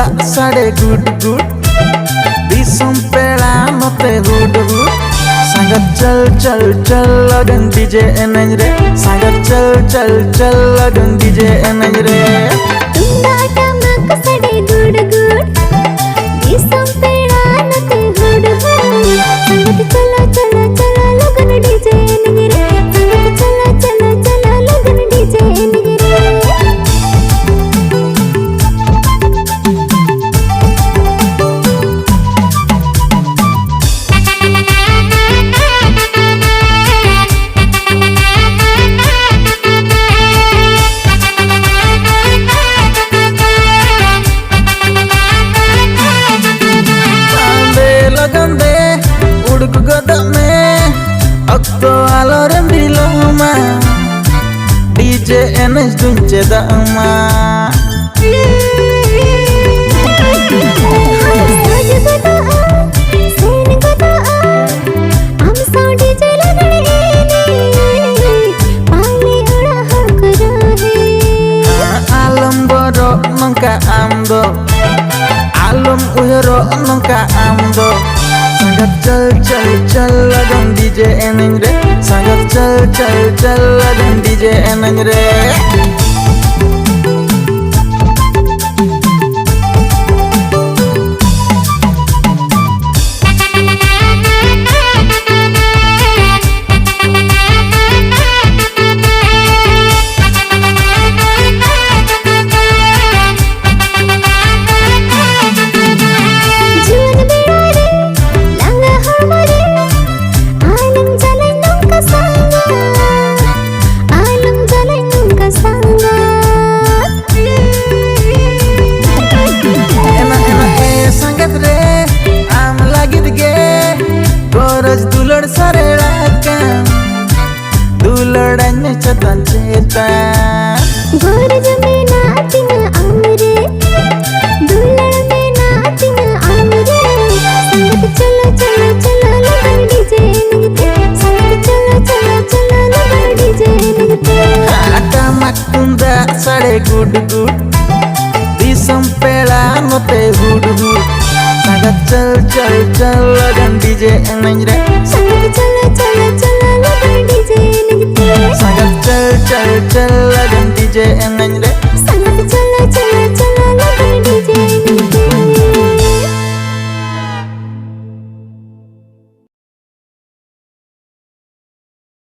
dak sade gud gud disum pela note hud hud sangat chal lagan DJ enaj re sangat chal lagan DJ enaj re tunda tamak sade gud gud disum pela note hud hud sangat chal lagan DJ enaj re sangat chal lagan DJ enaj re Okto aloran di loma DJ Enes dunce dama alam boro nongka amdo alam uyaro nongka amdo sangat chal lagan DJ enaj re sangat chal lagan DJ enaj re dulur sarelakan duluranya cetan cetan goraj mein naachna amre dulur mein naachna amre sangat chalo lagan DJ sangat chalo lagan DJ tamak tunda sade gud gud disum pela note hud hud sangat chal lagan DJ enaj re sangat chalo lagan DJ enaj re sangat chal lagan DJ enaj re